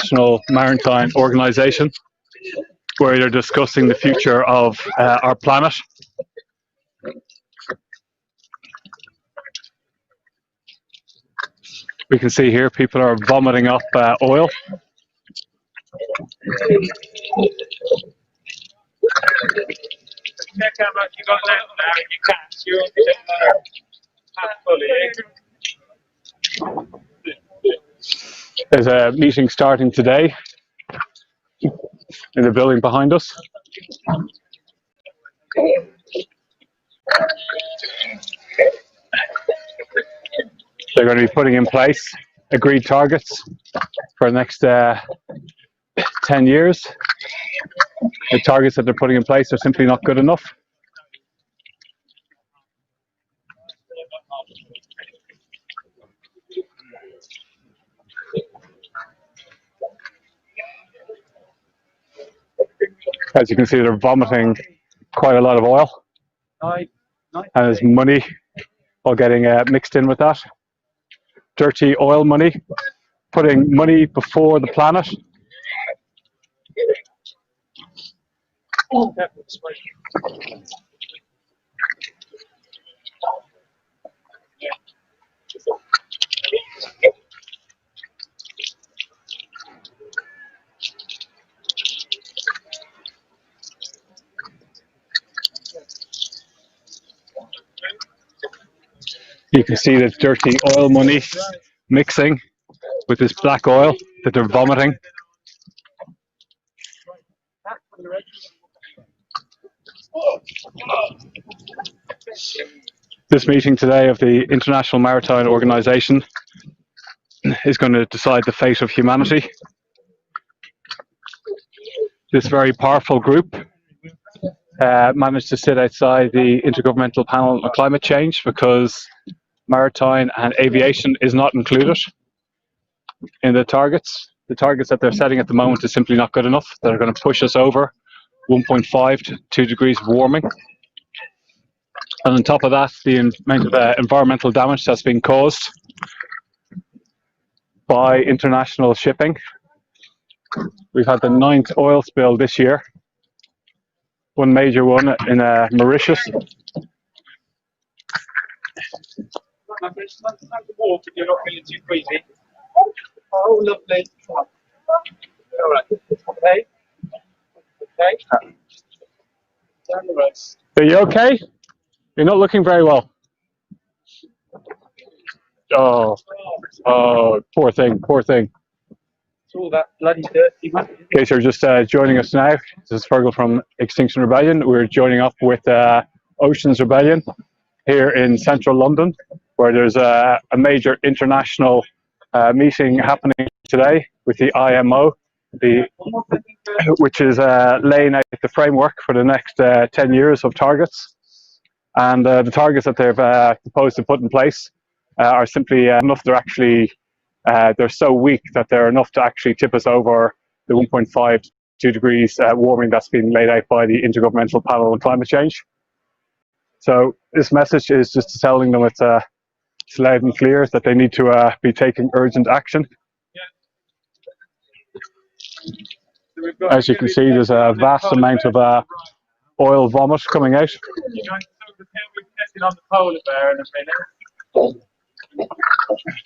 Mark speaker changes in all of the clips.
Speaker 1: International Maritime Organization, where they're discussing the future of our planet. We can see here people are vomiting up oil.
Speaker 2: Check how much you got left now in your cash. You're fully.
Speaker 1: There's a meeting starting today in the building behind us. They're going to be putting in place agreed targets for the next 10 years. The targets that they're putting in place are simply not good enough. As you can see, they're vomiting quite a lot of oil, and there's money all getting mixed in with that. Dirty oil money, putting money before the planet. You can see the dirty oil money mixing with this black oil that they're vomiting. This meeting today of the International Maritime Organization is going to decide the fate of humanity. This very powerful group managed to sit outside the Intergovernmental Panel on Climate Change because maritime and aviation is not included in the targets. The targets that they're setting at the moment is simply not good enough. They're going to push us over 1.5 to 2 degrees of warming. And on top of that, the amount of environmental damage that's been caused by international shipping. We've had the 9th oil spill this year, one major one in Mauritius.
Speaker 2: Oh, lovely. All right. Okay. Okay. Down the rest.
Speaker 1: Are you okay? You're not looking very well. Oh, poor thing, poor thing.
Speaker 2: It's all that bloody dirty money.
Speaker 1: In case you're just joining us now, this is Fergal from Extinction Rebellion. We're joining up with Oceans Rebellion here in central London, where there's a major international meeting happening today with the IMO, which is laying out the framework for the next 10 years of targets. And the targets that they've proposed to put in place are simply enough. They're actually they're so weak that they're enough to actually tip us over the 1.5 to 2 degrees warming that's been laid out by the Intergovernmental Panel on Climate Change. So this message is just telling them it's loud and clear that they need to be taking urgent action. As you can see, there's a vast amount of oil vomit coming out.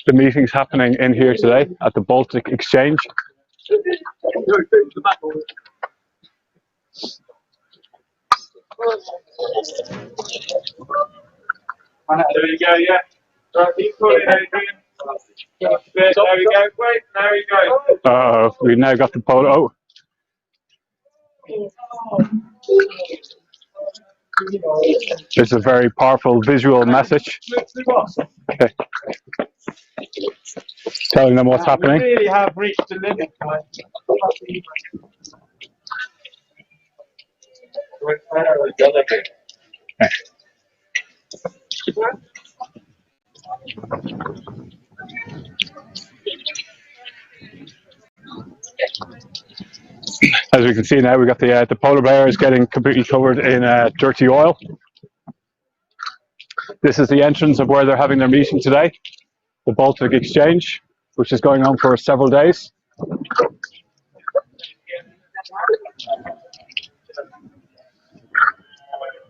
Speaker 1: The meeting's happening in here today at the Baltic Exchange.
Speaker 2: There you go, yeah. Right, keep pulling it, Adrian. There we go, wait, there we go.
Speaker 1: We've now got the polo. It's a very powerful visual message. Okay. Telling them what's happening.
Speaker 2: We really have reached the limit.
Speaker 1: As we can see now, we've got the polar bear is getting completely covered in dirty oil. This is the entrance of where they're having their meeting today, the Baltic Exchange, which is going on for several days.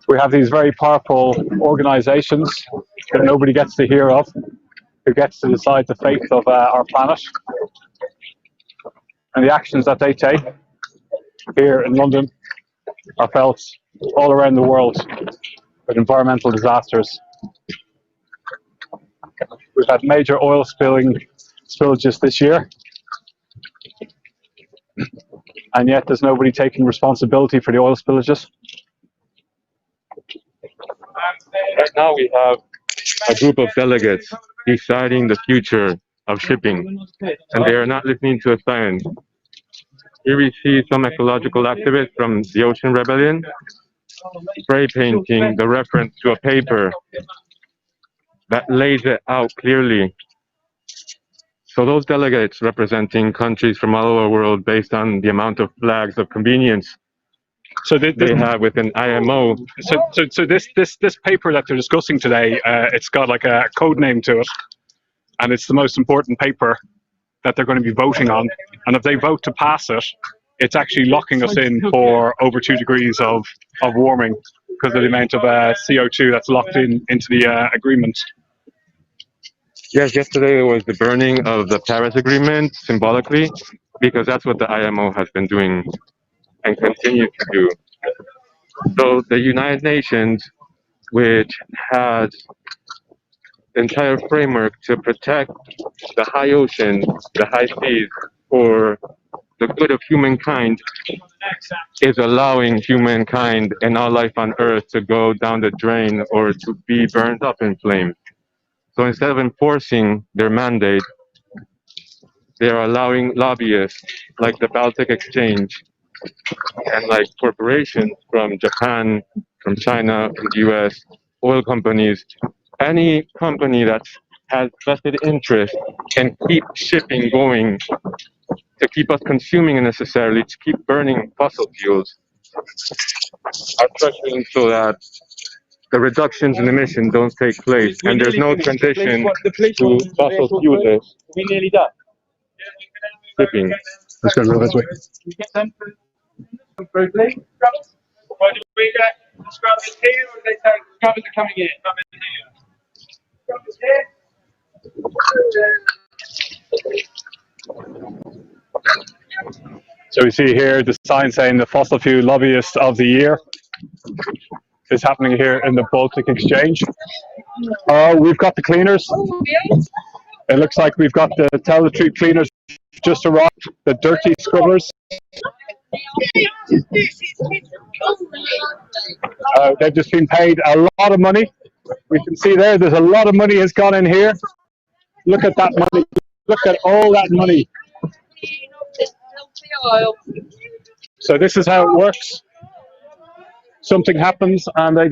Speaker 1: We have these very powerful organizations that nobody gets to hear of, who gets to decide the fate of our planet. And the actions that they take here in London are felt all around the world with environmental disasters. We've had major oil spillages this year, and yet there's nobody taking responsibility for the oil spillages.
Speaker 3: Right now we have a group of delegates deciding the future of shipping, and they are not listening to science. Here we see some ecological activists from the Ocean Rebellion spray painting the reference to a paper that lays it out clearly. So those delegates representing countries from all over the world based on the amount of flags of convenience they have within IMO.
Speaker 1: So this paper that they're discussing today, it's got like a code name to it, and it's the most important paper that they're going to be voting on. And if they vote to pass it, it's actually locking us in for over 2 degrees of warming because of the amount of CO2 that's locked into the agreement.
Speaker 3: Yes, yesterday there was the burning of the Paris Agreement symbolically, because that's what the IMO has been doing and continues to do. So the United Nations, which has the entire framework to protect the high ocean, the high seas, for the good of humankind, is allowing humankind and all life on Earth to go down the drain or to be burned up in flames. So instead of enforcing their mandate, they are allowing lobbyists like the Baltic Exchange and like corporations from Japan, from China, from the US, oil companies, any company that has vested interest in keep shipping going, to keep us consuming unnecessarily, to keep burning fossil fuels, are pressuring so that the reductions in emission don't take place, and there's no transition to fossil fuels.
Speaker 2: We nearly done.
Speaker 3: Shipping.
Speaker 1: Let's go this way.
Speaker 2: Why do we get scrubbers here, or they say scrubbers are coming in? Scrubbers here.
Speaker 1: So we see here the sign saying the fossil fuel lobbyist of the year is happening here in the Baltic Exchange. We've got the cleaners. It looks like we've got the toiletry cleaners just arrived, the dirty scrubbers. They've just been paid a lot of money. We can see there's a lot of money has gone in here. Look at that money. Look at all that money. So this is how it works. Something happens and they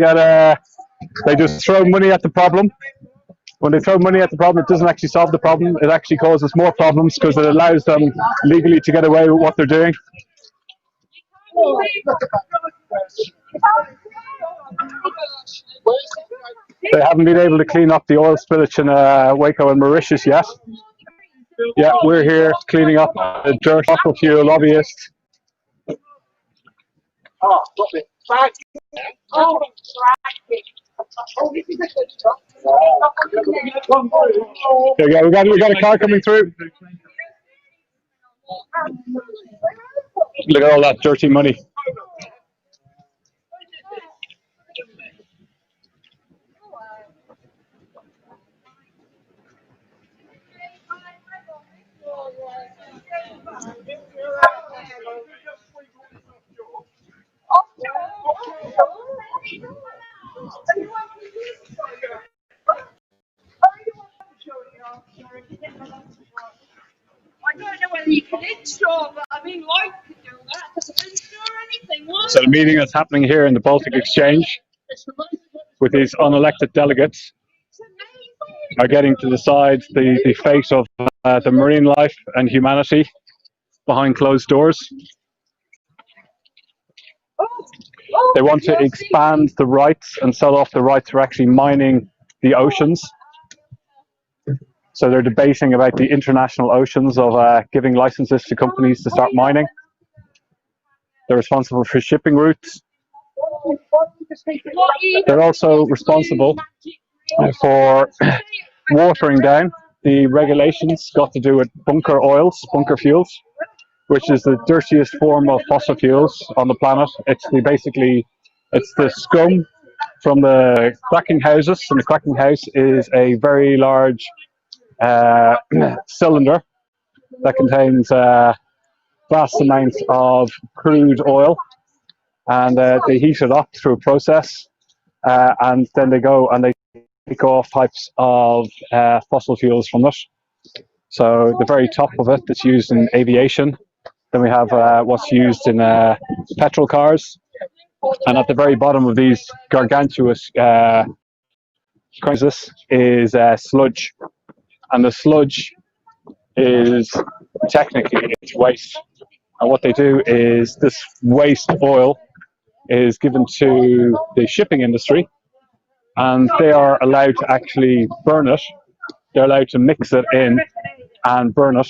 Speaker 1: just throw money at the problem. When they throw money at the problem, it doesn't actually solve the problem. It actually causes more problems because it allows them legally to get away with what they're doing. They haven't been able to clean up the oil spillage in Waco and Mauritius yet. Yeah, we're here cleaning up the dirt fossil fuel lobbyists. There you go. We got a car coming through. Look at all that dirty money.
Speaker 4: I don't know whether you can install, but I mean, I could do that. Doesn't install anything.
Speaker 1: So the meeting that's happening here in the Baltic Exchange with these unelected delegates are getting to decide the fate of the marine life and humanity behind closed doors. They want to expand the rights and sell off the rights for actually mining the oceans. So they're debating about the international oceans of giving licenses to companies to start mining. They're responsible for shipping routes. They're also responsible for watering down. The regulations got to do with bunker oils, bunker fuels, which is the dirtiest form of fossil fuels on the planet. It's the scum from the cracking houses, and the cracking house is a very large cylinder that contains vast amounts of crude oil, and they heat it up through a process, and then they go and they take off types of fossil fuels from it. So the very top of it that's used in aviation. Then we have what's used in petrol cars, and at the very bottom of these gargantuous crisis is sludge, and the sludge is technically it's waste. And what they do is this waste oil is given to the shipping industry, and they are allowed to actually burn it. They're allowed to mix it in and burn it.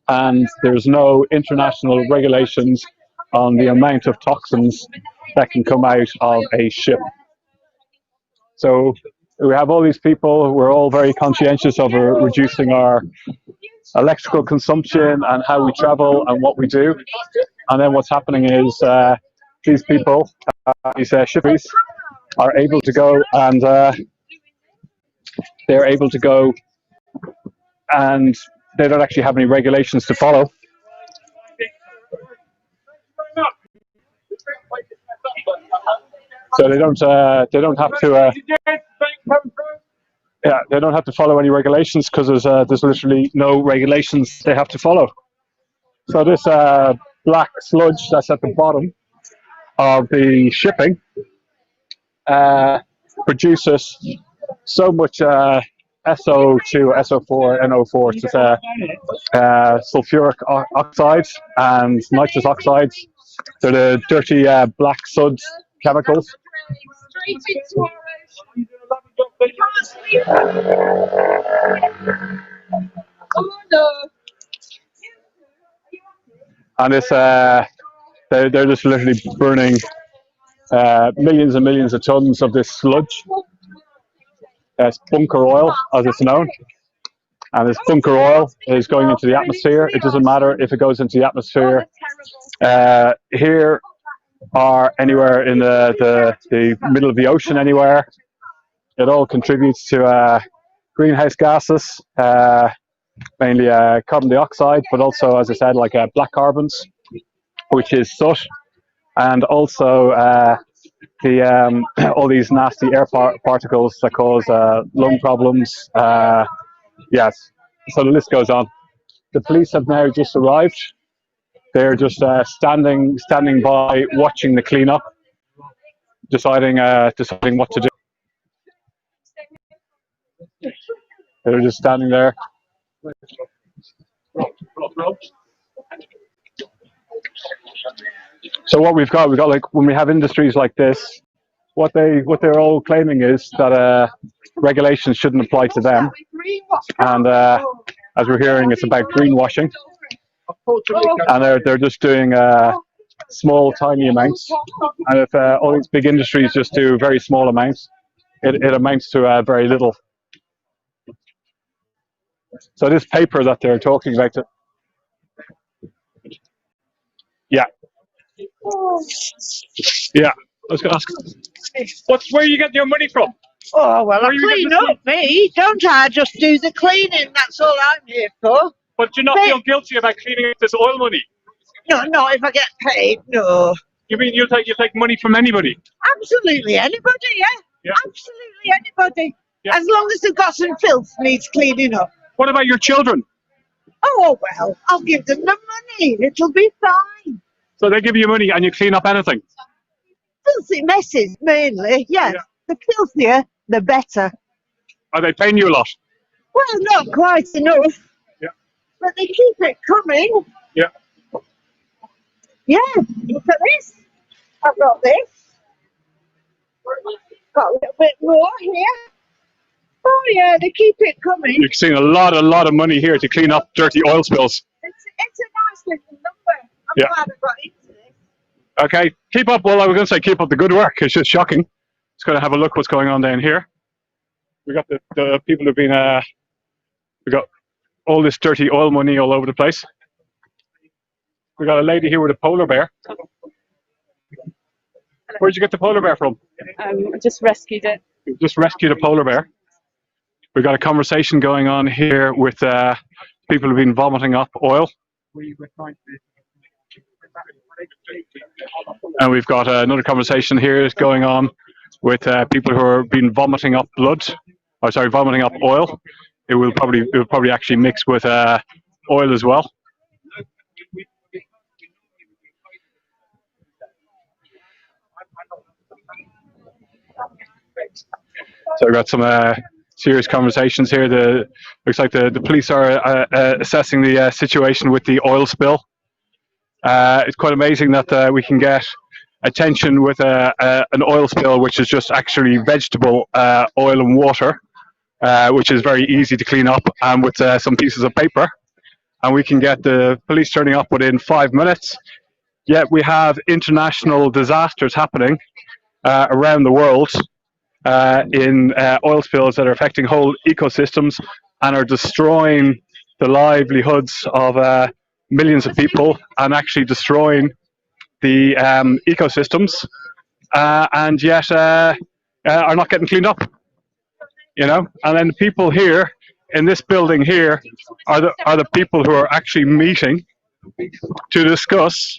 Speaker 1: And there's no international regulations on the amount of toxins that can come out of a ship. So we have all these people, we're all very conscientious of reducing our electrical consumption and how we travel and what we do. And then what's happening is these people, these shippies, are able to go and they're able to go and they don't actually have any regulations to follow. So they don't have to they don't have to follow any regulations, because there's literally no regulations they have to follow. So this black sludge that's at the bottom of the shipping produces so much SO2, SO4, NO4, it's sulfuric oxides and nitrous oxides. They're the dirty black suds chemicals. And it's they're just literally burning millions and millions of tons of this sludge. It's bunker oil, as it's known. And this bunker oil is going into the atmosphere. It doesn't matter if it goes into the atmosphere here or anywhere in the middle of the ocean, anywhere. It all contributes to greenhouse gases, mainly carbon dioxide, but also, as I said, like black carbons, which is soot, and also all these nasty air particles that cause lung problems. Yes, so the list goes on. The police have now just arrived. They're just standing by, watching the cleanup, deciding what to do. They're just standing there. So what we've got like, when we have industries like this, what they're all claiming is that regulations shouldn't apply to them, and as we're hearing, it's about greenwashing, and they're just doing small, tiny amounts. And if all these big industries just do very small amounts, it amounts to very little. So this paper that they're talking about, yeah, I was going to ask, where are you getting your money from?
Speaker 5: Oh, well, I clean up, me. Don't I just do the cleaning? That's all I'm here for.
Speaker 1: But do you not feel guilty about cleaning up this oil money?
Speaker 5: No, not if I get paid, no.
Speaker 1: You mean you take money from anybody?
Speaker 5: Absolutely anybody, yeah. Absolutely anybody. Yeah. As long as they've got some filth needs cleaning up.
Speaker 1: What about your children?
Speaker 5: Oh, well, I'll give them the money. It'll be fine.
Speaker 1: So they give you money and you clean up anything?
Speaker 5: Filthy messes, mainly, yes. The filthier, the better.
Speaker 1: Are they paying you a lot?
Speaker 5: Well, not quite enough.
Speaker 1: Yeah.
Speaker 5: But they keep it coming.
Speaker 1: Yeah.
Speaker 5: Yeah, look at this. I've got this. Got a little bit more here. Oh yeah, they keep it coming.
Speaker 1: You've seen a lot of money here to clean up dirty oil spills.
Speaker 5: It's a nice little number. I'm glad I got into this.
Speaker 1: Okay, keep up. Well, I was going to say keep up the good work. It's just shocking. Just going to have a look what's going on down here. We got the people who've been. We got all this dirty oil money all over the place. We got a lady here with a polar bear. Where'd you get the polar bear from?
Speaker 6: I just rescued it.
Speaker 1: You just rescued a polar bear. We got a conversation going on here with people who've been vomiting up oil. And we've got another conversation here going on with people who are been vomiting up blood. Oh, sorry, vomiting up oil. It will probably actually mix with oil as well. So we've got some serious conversations here. Looks like the police are assessing the situation with the oil spill. It's quite amazing that we can get attention with an oil spill, which is just actually vegetable oil and water, which is very easy to clean up, and with some pieces of paper. And we can get the police turning up within 5 minutes. Yet we have international disasters happening around the world in oil spills that are affecting whole ecosystems and are destroying the livelihoods of millions of people and actually destroying the ecosystems, and yet are not getting cleaned up. You know, and then the people here in this building here are the people who are actually meeting to discuss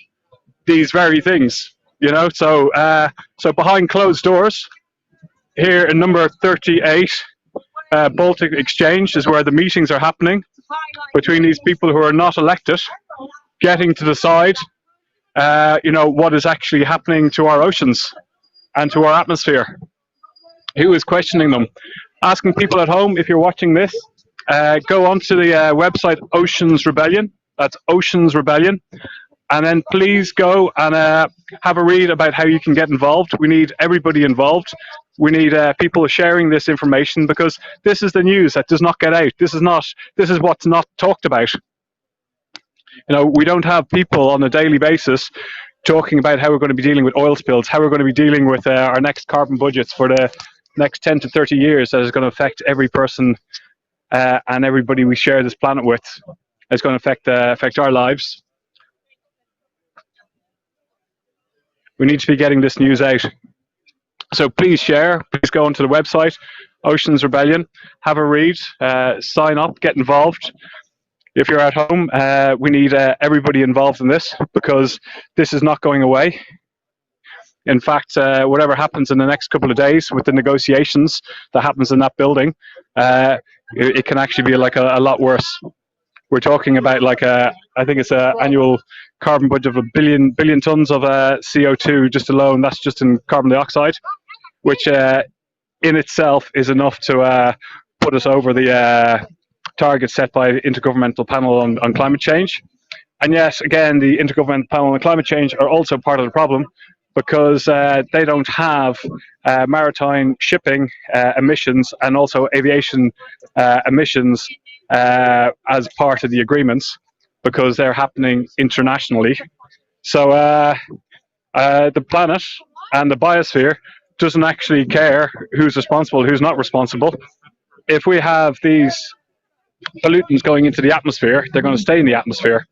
Speaker 1: these very things. You know, so behind closed doors here in number 38 Baltic Exchange is where the meetings are happening between these people who are not elected, getting to decide you know, what is actually happening to our oceans and to our atmosphere. Who is questioning them? Asking people at home, if you're watching this, go onto the website Oceans Rebellion. That's Oceans Rebellion. And then please go and have a read about how you can get involved. We need everybody involved. We need people sharing this information, because this is the news that does not get out. This is what's not talked about. You know, we don't have people on a daily basis talking about how we're going to be dealing with oil spills, how we're going to be dealing with our next carbon budgets for the next 10 to 30 years that is going to affect every person and everybody we share this planet with. It's going to affect our lives. We need to be getting this news out. So please share, please go onto the website, Oceans Rebellion, have a read, sign up, get involved. If you're at home, we need everybody involved in this, because this is not going away. In fact, whatever happens in the next couple of days with the negotiations that happens in that building, it can actually be like a lot worse. We're talking about like I think it's an annual carbon budget of 1 billion tons of CO2 just alone. That's just in carbon dioxide, which in itself is enough to put us over the targets set by the Intergovernmental Panel on Climate Change. And yet again, the Intergovernmental Panel on Climate Change are also part of the problem, because they don't have maritime shipping emissions and also aviation emissions as part of the agreements, because they're happening internationally. So the planet and the biosphere doesn't actually care who's responsible, who's not responsible. If we have these pollutants going into the atmosphere, they're going to stay in the atmosphere.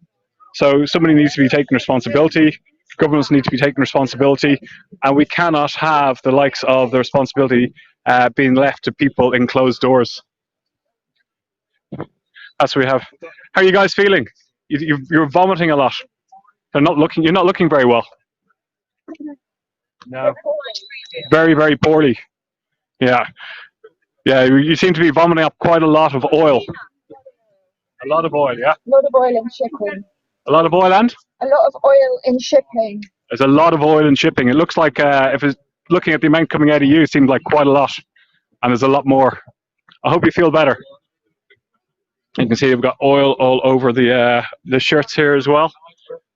Speaker 1: So somebody needs to be taking responsibility. Governments need to be taking responsibility, and we cannot have the likes of the responsibility being left to people in closed doors. That's what we have. How are you guys feeling? You're vomiting a lot. You're not looking very well. No. Very, very poorly. Yeah. Yeah, you seem to be vomiting up quite a lot of oil. A lot of oil, yeah?
Speaker 7: A lot of oil in shipping.
Speaker 1: A lot of oil and?
Speaker 7: A lot of oil in shipping.
Speaker 1: There's a lot of oil in shipping. It looks like, if it's looking at the amount coming out of you, it seems like quite a lot. And there's a lot more. I hope you feel better. You can see we've got oil all over the shirts here as well.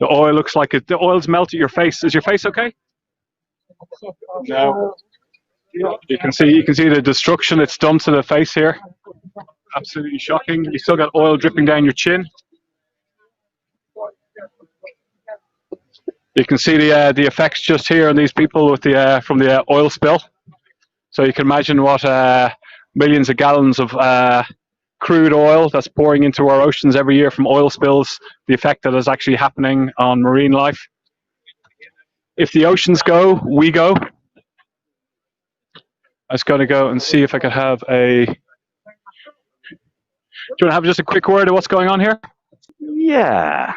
Speaker 1: The oil looks like the oil's melted your face. Is your face okay? No. You can see the destruction it's done to the face here. Absolutely shocking. You still got oil dripping down your chin. You can see the effects just here on these people with the from the oil spill. So you can imagine what millions of gallons of crude oil that's pouring into our oceans every year from oil spills, the effect that is actually happening on marine life. If the oceans go, we go. I was going to go and see if I could have a... Do you want to have just a quick word of what's going on here?
Speaker 8: Yeah.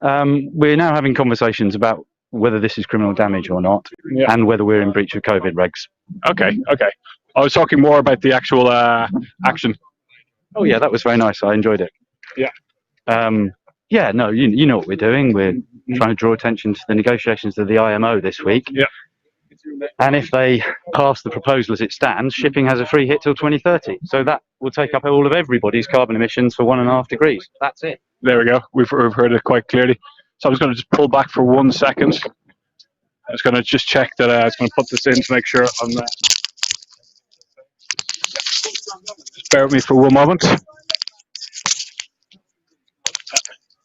Speaker 8: We're now having conversations about whether this is criminal damage or not, and whether we're in breach of COVID regs.
Speaker 1: Okay, okay. I was talking more about the actual action.
Speaker 8: Oh yeah, that was very nice. I enjoyed it.
Speaker 1: Yeah.
Speaker 8: Yeah, no, you know what we're doing. We're trying to draw attention to the negotiations of the IMO this week.
Speaker 1: Yeah.
Speaker 8: And if they pass the proposal as it stands, shipping has a free hit till 2030. So that will take up all of everybody's carbon emissions for 1.5 degrees. That's it.
Speaker 1: There we go. We've heard it quite clearly. So I'm just going to just pull back for 1 second. I was going to just check that I was going to put this in to make sure I'm... Just bear with me for 1 moment.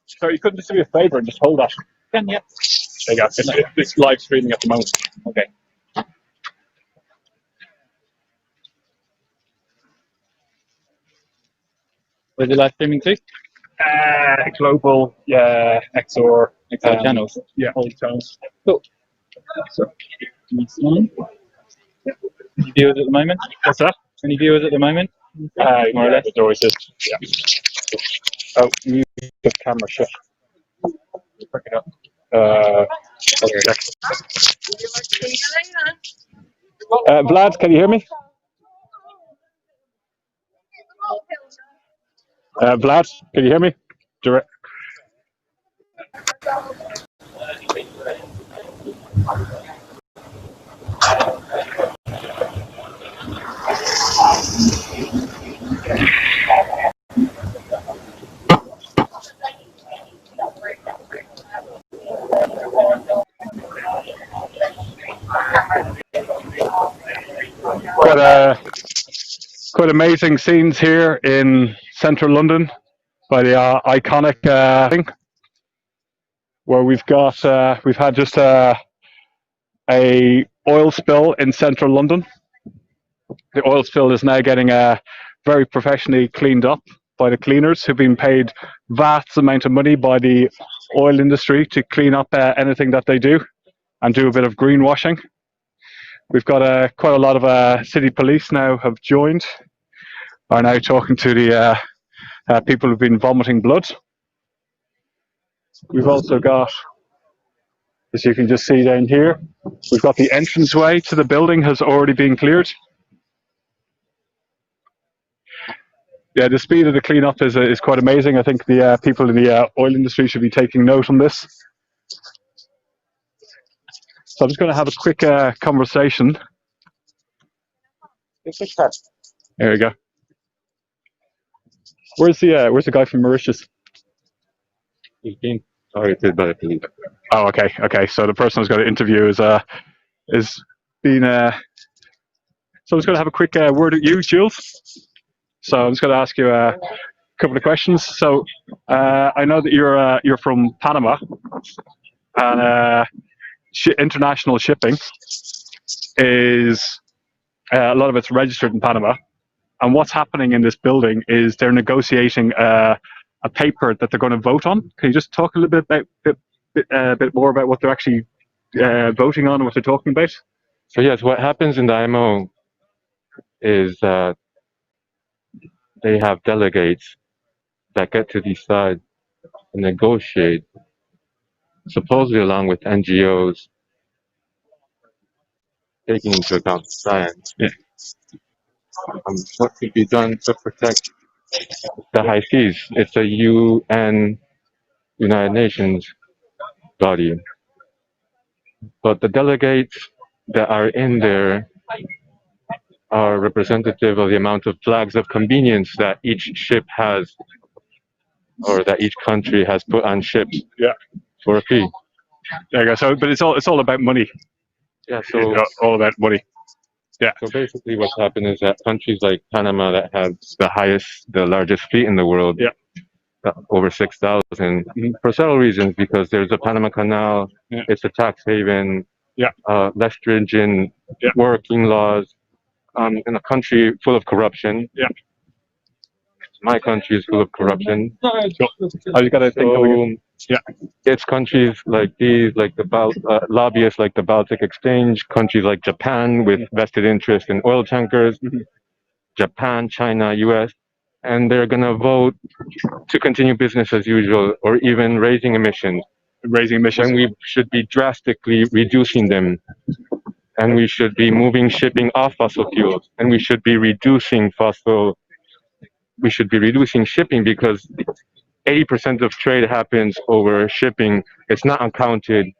Speaker 1: Sorry, you couldn't just do me a favour and just hold that.
Speaker 8: Yeah.
Speaker 1: There you go. It's live streaming at the moment. Okay.
Speaker 8: Where's the live streaming to?
Speaker 1: Global, yeah, XOR
Speaker 8: channels.
Speaker 1: Yeah, all channels.
Speaker 8: Cool.
Speaker 1: So,
Speaker 8: Any viewers at the moment?
Speaker 1: what's that?
Speaker 8: Any viewers at the moment?
Speaker 1: More or less. There always is. Yeah. Oh, mute the camera shut. Pick it up. Check. Vlad, can you hear me? Vlad, can you hear me? Direct. Quite amazing scenes here in central London by the iconic thing, where we've had just a oil spill in central London. The oil spill is now getting very professionally cleaned up by the cleaners, who've been paid vast amount of money by the oil industry to clean up anything that they do and do a bit of greenwashing. We've got quite a lot of city police now have joined, are now talking to the people who've been vomiting blood. We've also got, as you can just see down here, we've got the entranceway to the building has already been cleared. Yeah, the speed of the cleanup is quite amazing. I think the people in the oil industry should be taking note on this. So I'm just going to have a quick conversation. There we go. Where's the guy from Mauritius?
Speaker 3: He's being targeted by the police.
Speaker 1: Oh, okay, okay. So the person who's going to interview is being. So I'm just going to have a quick word at you, Jules. So I'm just going to ask you a couple of questions. So I know that you're from Panama, and international shipping is a lot of it's registered in Panama. And what's happening in this building is they're negotiating a paper that they're going to vote on. Can you just talk a little bit more about what they're actually voting on and what they're talking about?
Speaker 3: So yes, what happens in the IMO is that they have delegates that get to decide and negotiate, supposedly along with NGOs, taking into account science.
Speaker 1: Yeah.
Speaker 3: What could be done to protect the high seas? It's a UN, United Nations body. But the delegates that are in there are representative of the amount of flags of convenience that each ship has, or that each country has put on ships.
Speaker 1: Yeah.
Speaker 3: For a fee.
Speaker 1: There you go. So, but it's all about money.
Speaker 3: Yeah. So
Speaker 1: it's all about money. Yeah.
Speaker 3: So basically, what's happened is that countries like Panama, that have the largest fleet in the world,
Speaker 1: yeah,
Speaker 3: over 6,000 for several reasons. Because there's the Panama Canal, it's a tax haven, less stringent working laws, in a country full of corruption. My country is full of corruption.
Speaker 1: You got to think.
Speaker 3: It's countries like these, like lobbyists like the Baltic Exchange, countries like Japan with vested interest in oil tankers, Japan, China, US, and they're going to vote to continue business as usual or even raising emissions. When we should be drastically reducing them. And we should be moving shipping off fossil fuels, and we should be reducing shipping, because 80% of trade happens over shipping. It's not accounted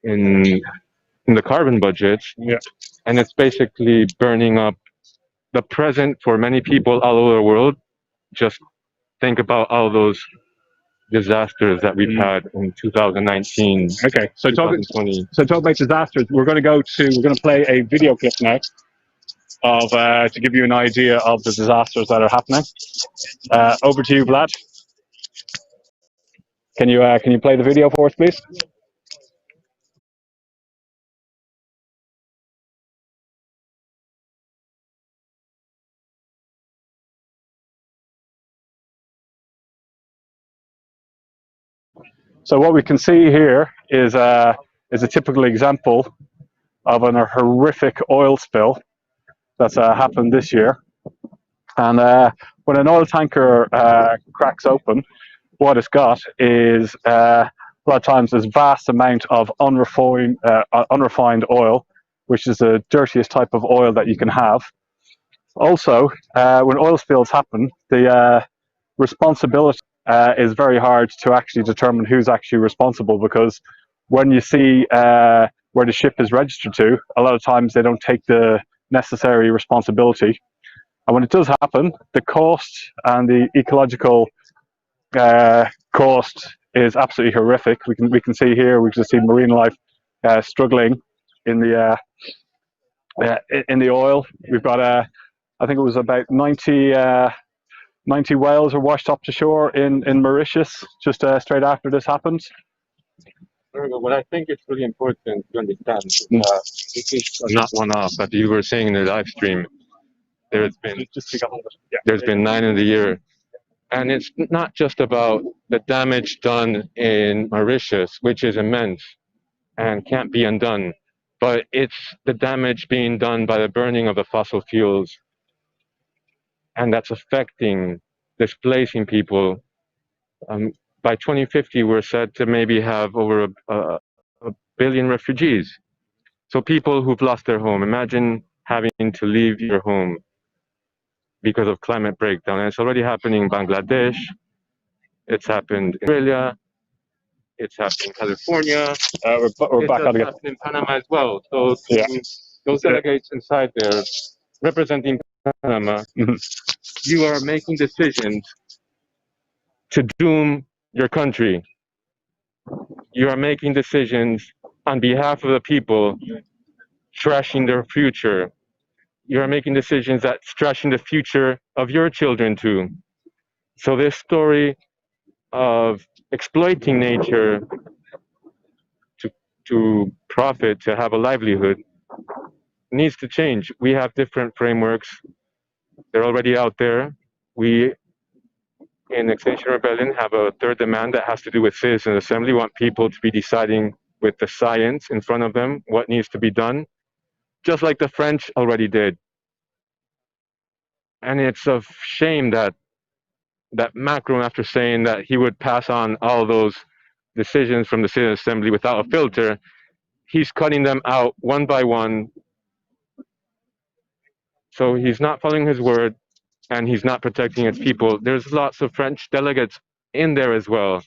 Speaker 3: in the carbon budgets, and it's basically burning up the present for many people all over the world. Just think about all those disasters that we've had in 2019.
Speaker 1: Okay, so talk about disasters. We're going to play a video clip now of to give you an idea of the disasters that are happening. Over to you, Vlad. Can you play the video for us, please? So what we can see here is a typical example of a horrific oil spill that's happened this year. And when an oil tanker cracks open, what it's got is a lot of times this vast amount of unrefined oil, which is the dirtiest type of oil that you can have. Also, when oil spills happen, the responsibility is very hard to actually determine who's actually responsible, because when you see where the ship is registered to, a lot of times they don't take the necessary responsibility. And when it does happen, the cost and the ecological cost is absolutely horrific. We can see here, we can see marine life struggling in the oil. We've got I think it was about 90 whales are washed up to shore in Mauritius just straight after this happened.
Speaker 3: What I think it's really important to understand is this is not one-off. As you were saying in the live stream, there's been 9 in the year. And it's not just about the damage done in Mauritius, which is immense and can't be undone, but it's the damage being done by the burning of the fossil fuels. And that's affecting, displacing people. By 2050, we're said to maybe have over a billion refugees. So people who've lost their home, imagine having to leave your home because of climate breakdown. And it's already happening in Bangladesh. It's happened in Australia. It's happened in California.
Speaker 1: We're back on again.
Speaker 3: It's happened in Panama as well. So those delegates inside there representing Panama, you are making decisions to doom your country. You are making decisions on behalf of the people, trashing their future. You are making decisions that's trashing the future of your children too. So this story of exploiting nature to profit, to have a livelihood, needs to change. We have different frameworks. They're already out there. We, in Extinction Rebellion, have a third demand that has to do with citizen assembly. We want people to be deciding with the science in front of them what needs to be done, just like the French already did. And it's a shame that Macron, after saying that he would pass on all those decisions from the citizen assembly without a filter, he's cutting them out one by one. So he's not following his word, and he's not protecting its people. There's lots of French delegates in there as well.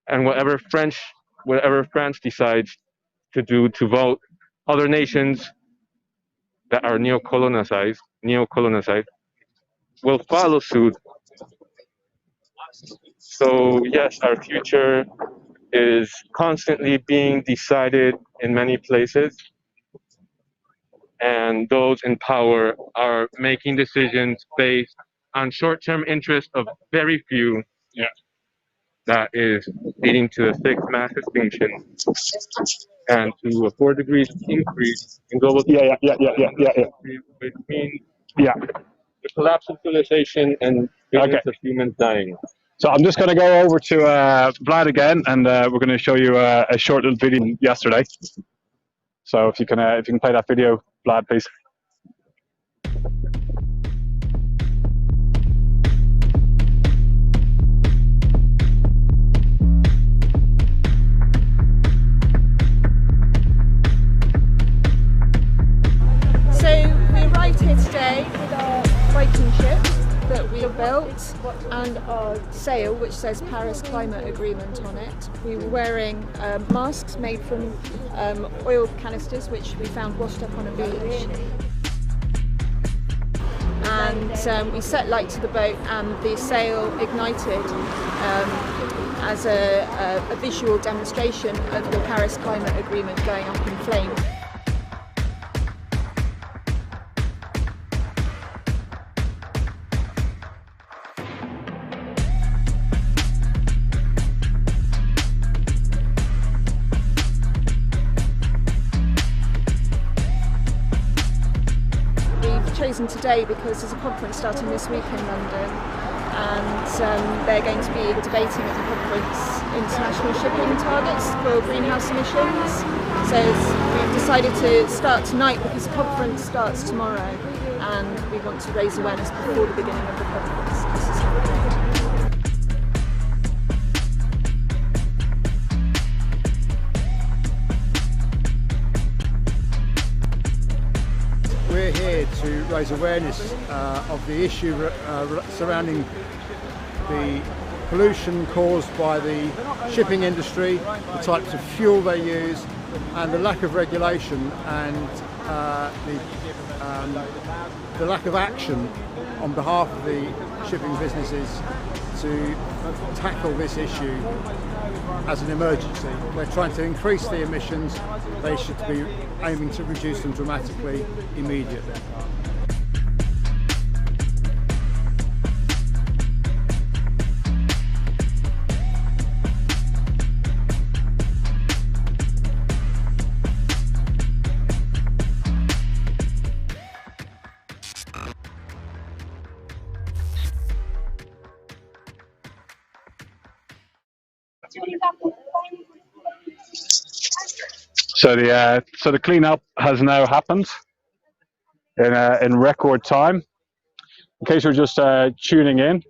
Speaker 3: And whatever France decides to do to vote, other nations that are neo-colonized will follow suit. So yes, our future is constantly being decided in many places, and those in power are making decisions based on short-term interests of very few
Speaker 1: Yeah.
Speaker 3: That is leading to a sixth mass extinction and to a 4 degrees increase in global
Speaker 1: Yeah.
Speaker 3: which means
Speaker 1: Yeah.
Speaker 3: the collapse of civilization and billions of humans dying.
Speaker 1: So I'm just going to go over to Vlad again, and we're going to show you a short little video from yesterday. So if you can play that video, Vlad, please.
Speaker 6: So we arrived here today with our Viking ship that we built and our sail which says Paris Climate Agreement on it. We were wearing masks made from oil canisters which we found washed up on a beach. And we set light to the boat and the sail ignited as a visual demonstration of the Paris Climate Agreement going up in flames. Chosen today because there's a conference starting this week in London, and they're going to be debating at the conference international shipping targets for greenhouse emissions. So we've decided to start tonight because the conference starts tomorrow, and we want to raise awareness before the beginning of the conference. This is happening.
Speaker 9: We're here to raise awareness of the issue surrounding the pollution caused by the shipping industry, the types of fuel they use, and the lack of regulation and the lack of action on behalf of the shipping businesses to tackle this issue as an emergency. They're trying to increase the emissions. They should be aiming to reduce them dramatically immediately.
Speaker 1: So the cleanup has now happened in record time. In case you're just tuning in,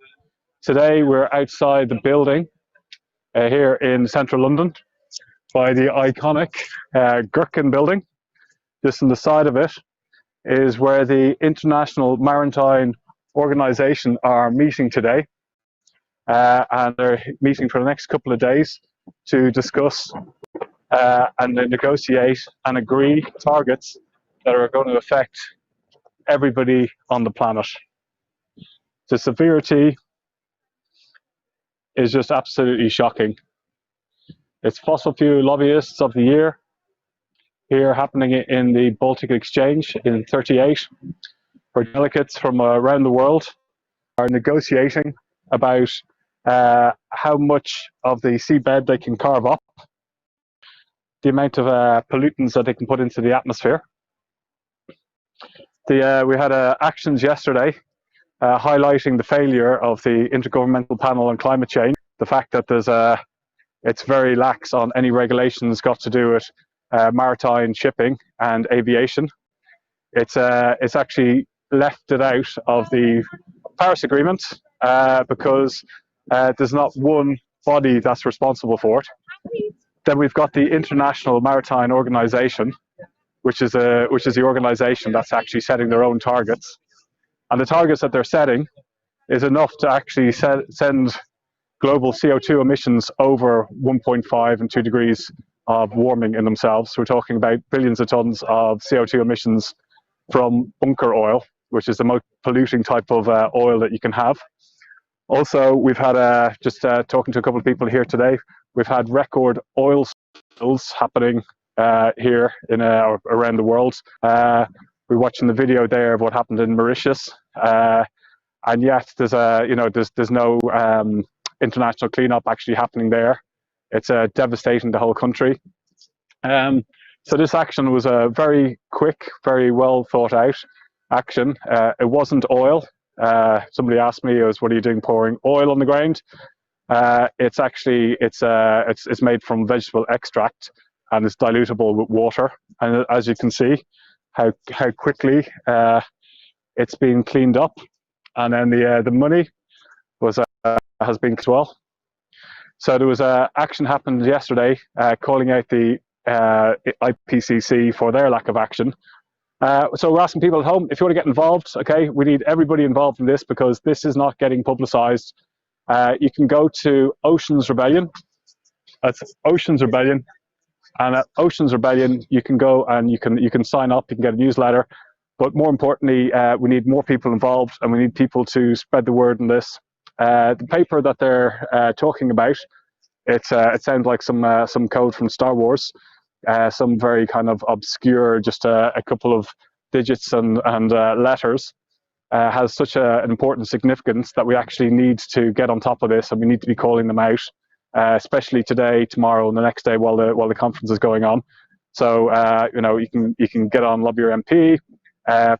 Speaker 1: today we're outside the building here in central London by the iconic Gherkin building. Just on the side of it is where the International Maritime Organization are meeting today, and they're meeting for the next couple of days to discuss and negotiate and agree targets that are going to affect everybody on the planet. The severity is just absolutely shocking. It's Fossil Fuel Lobbyists of the Year here happening in the Baltic Exchange in 38, where delegates from around the world are negotiating about how much of the seabed they can carve up, the amount of pollutants that they can put into the atmosphere. We had actions yesterday highlighting the failure of the Intergovernmental Panel on Climate Change, the fact that it's very lax on any regulations got to do with maritime shipping and aviation. It's actually left it out of the Paris Agreement because there's not one body that's responsible for it. Then we've got the International Maritime Organization, which is the organization that's actually setting their own targets. And the targets that they're setting is enough to actually send global CO2 emissions over 1.5 and 2 degrees of warming in themselves. We're talking about billions of tons of CO2 emissions from bunker oil, which is the most polluting type of oil that you can have. Also, we've had, just talking to a couple of people here today, we've had record oil spills happening here in around the world. We're watching the video there of what happened in Mauritius, and yet there's no international cleanup actually happening there. It's devastating the whole country. So this action was a very quick, very well thought out action. It wasn't oil. Somebody asked me, "What are you doing pouring oil on the ground?" It's actually it's made from vegetable extract, and it's dilutable with water. And as you can see, how quickly it's been cleaned up, and then the money was has been as well. So there was action happened yesterday, calling out the IPCC for their lack of action. So we're asking people at home, if you want to get involved, okay, we need everybody involved in this because this is not getting publicised. You can go to Oceans Rebellion. That's Oceans Rebellion, and at Oceans Rebellion you can go and you can sign up. You can get a newsletter, but more importantly, we need more people involved, and we need people to spread the word on this. The paper that they're talking about, it sounds like some code from Star Wars, some very kind of obscure, just a couple of digits and letters. Has such an important significance that we actually need to get on top of this, and we need to be calling them out, especially today, tomorrow, and the next day while the conference is going on. So you can get on, lobby your MP.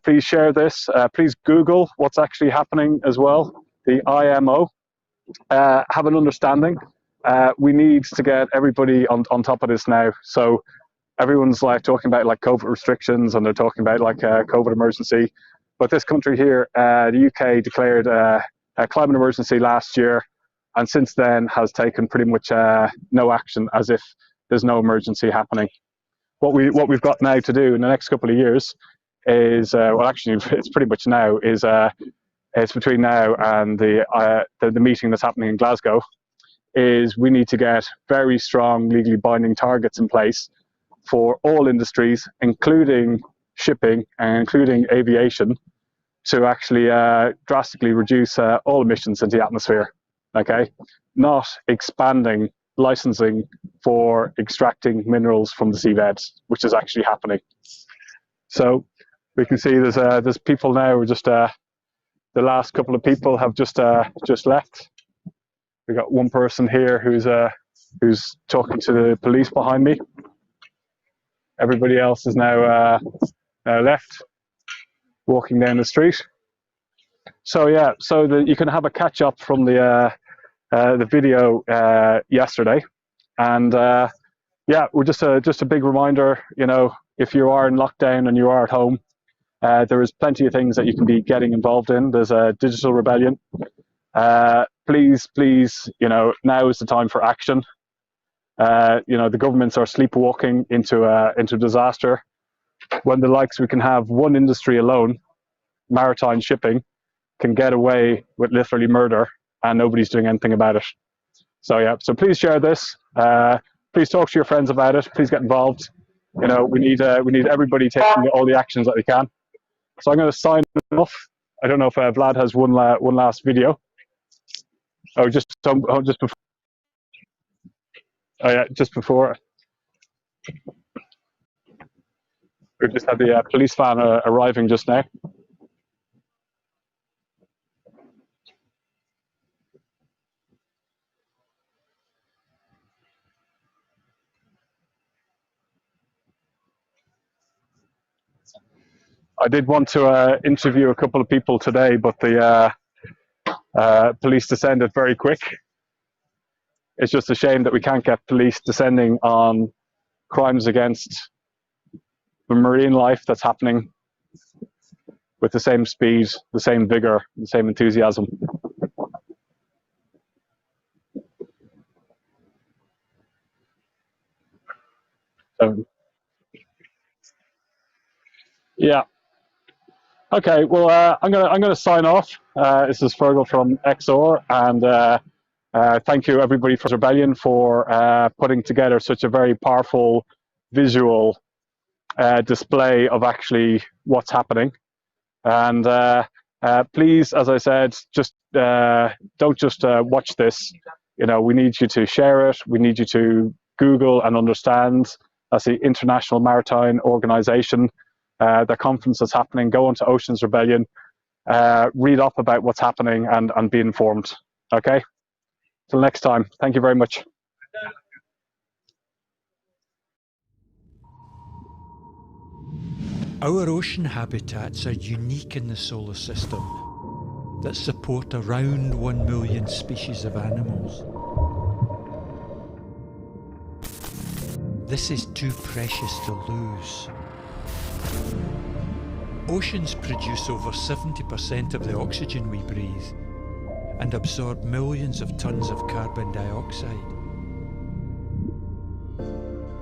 Speaker 1: Please share this. Please Google what's actually happening as well. The IMO. Have an understanding. We need to get everybody on top of this now. So everyone's like talking about like COVID restrictions, and they're talking about like COVID emergency. But this country here, the UK, declared a climate emergency last year, and since then has taken pretty much no action, as if there's no emergency happening. What we've got now to do in the next couple of years is, well, actually, it's pretty much now, is it's between now and the meeting that's happening in Glasgow, is we need to get very strong legally binding targets in place for all industries, including shipping and including aviation, to actually drastically reduce all emissions into the atmosphere. Okay, not expanding licensing for extracting minerals from the seabed, which is actually happening. So we can see there's people now who just the last couple of people have just left. We got one person here who's talking to the police behind me. Everybody else is now left, walking down the street. So yeah, so you can have a catch up from the video yesterday, and yeah, we're just a big reminder. You know, if you are in lockdown and you are at home, there is plenty of things that you can be getting involved in. There's a digital rebellion. Please, you know, now is the time for action. You know, the governments are sleepwalking into disaster. When the likes, we can have one industry alone, maritime shipping, can get away with literally murder, and nobody's doing anything about it. So yeah, so please share this. Please talk to your friends about it. Please get involved. You know, we need everybody taking all the actions that they can. So I'm going to sign off. I don't know if Vlad has one last video. Oh, just before. Oh yeah, just before. We just had the police van arriving just now. I did want to interview a couple of people today, but the police descended very quick. It's just a shame that we can't get police descending on crimes against the marine life that's happening with the same speed, the same vigor, the same enthusiasm. So, yeah. Okay. Well, I'm gonna sign off. This is Fergal from XOR, and thank you everybody for Rebellion for putting together such a very powerful visual display of actually what's happening. And please, as I said, just don't just watch this. You know, we need you to share it. We need you to Google and understand. That's the International Maritime Organization. The conference that's happening. Go onto Oceans Rebellion, read up about what's happening, and be informed. Okay. Till next time, thank you very much.
Speaker 10: Our ocean habitats are unique in the solar system that support around 1 million species of animals. This is too precious to lose. Oceans produce over 70% of the oxygen we breathe and absorb millions of tons of carbon dioxide.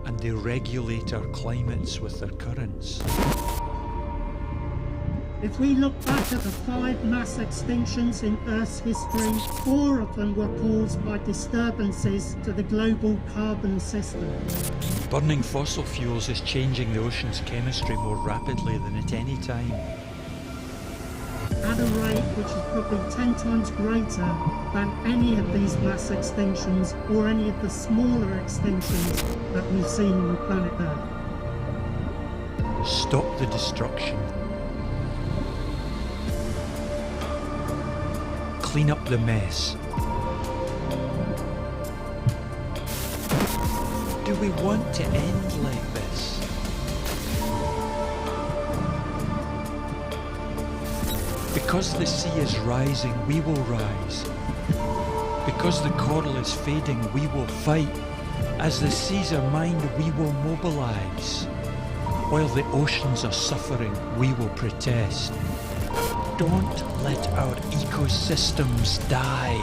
Speaker 10: And they regulate our climates with their currents.
Speaker 11: If we look back at the 5 mass extinctions in Earth's history, 4 of them were caused by disturbances to the global carbon system.
Speaker 10: Burning fossil fuels is changing the ocean's chemistry more rapidly than at any time.
Speaker 11: At a rate which is probably 10 times greater than any of these mass extinctions or any of the smaller extinctions that we've seen on the planet Earth.
Speaker 10: Stop the destruction. Clean up the mess. Do we want to end like this? Because the sea is rising, we will rise. Because the coral is fading, we will fight. As the seas are mined, we will mobilize. While the oceans are suffering, we will protest. Don't let our ecosystems die.